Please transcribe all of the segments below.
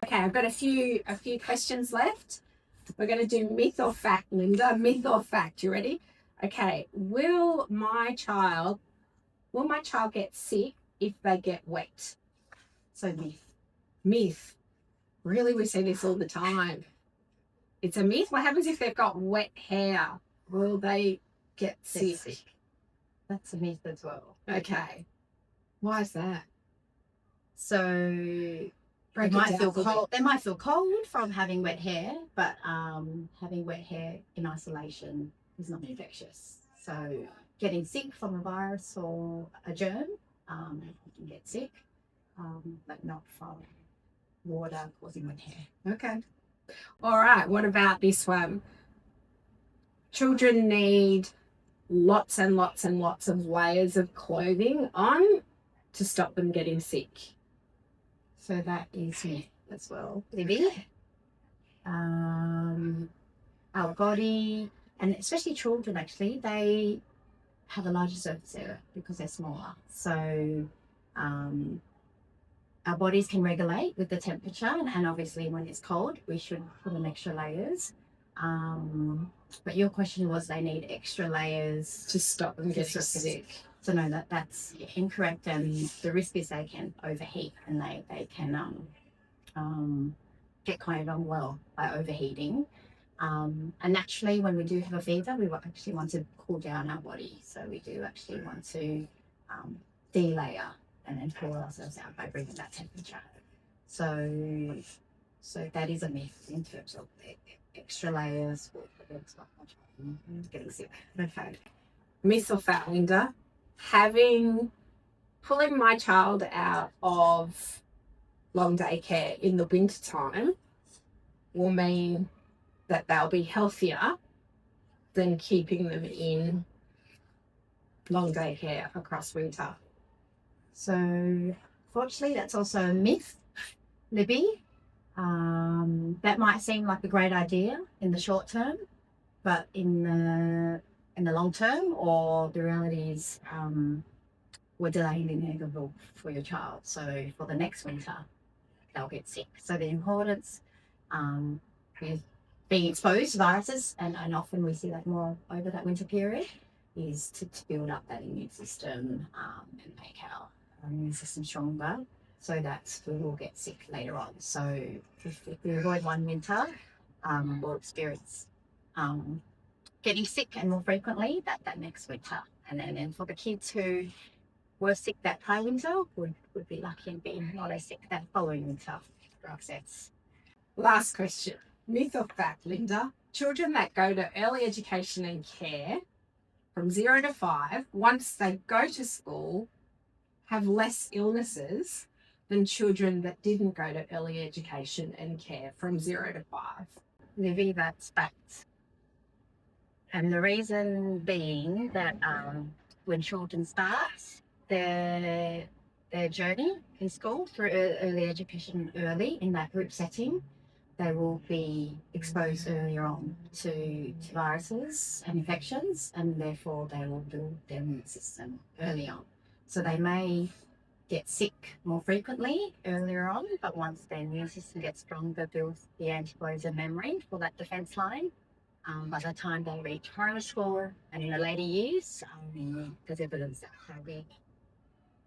Okay, I've got a few questions left. We're going to do myth or fact, Linda. Myth or fact? You ready? Okay. Will my child get sick if they get wet? So myth. Myth. Really, we see this all the time. It's a myth. What happens if they've got wet hair? Will they get sick? That's a myth as well. Okay. Why is that? So they might feel cold. They might feel cold from having wet hair, but having wet hair in isolation is not infectious. So getting sick from a virus or a germ, you can get sick, but not from water causing wet hair. Okay. All right. What about this one? Children need lots and lots and lots of layers of clothing on to stop them getting sick. So that is myth as well, Libby. Our body, and especially children actually, they have a larger surface area because they're smaller. So our bodies can regulate with the temperature, and obviously when it's cold, we should put on extra layers. But your question was they need extra layers to stop them getting sick. So no, that's incorrect, and the risk is they can overheat and they can get kind of unwell by overheating. And naturally, when we do have a fever, we actually want to cool down our body. So we do actually want to de-layer and then cool ourselves out by bringing that temperature. So that is a myth in terms of extra layers will prevent getting sick. Okay. Myth or fact, Linda? Pulling my child out of long day care in the winter time will mean that they'll be healthier than keeping them in long day care across winter. So fortunately, that's also a myth, Libby. That might seem like a great idea in the short term, but in the long term, or the reality is we're delaying the inevitable for your child. So for the next winter, they'll get sick. So the importance with being exposed to viruses, and often we see that more over that winter period, is to build up that immune system and make our immune system stronger so that we will get sick later on. So if we avoid one winter, we'll experience getting sick and more frequently that next winter. And then for the kids who were sick that prior winter would be lucky and be not as sick that following winter for access. Last question. Myth or fact, Linda? Children that go to early education and care from 0 to 5, once they go to school, have less illnesses than children that didn't go to early education and care from 0 to 5. Maybe that's fact. And the reason being that when children start their journey in school through early education early in that group setting, they will be exposed earlier on to viruses and infections, and therefore they will build their immune system early on. So they may get sick more frequently earlier on, but once their immune system gets stronger, builds the antibodies and memory for that defense line, by the time they reach primary school and in the later years, there's evidence that they'll be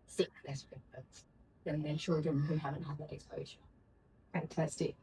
sick less frequent than children who haven't had that exposure. Fantastic.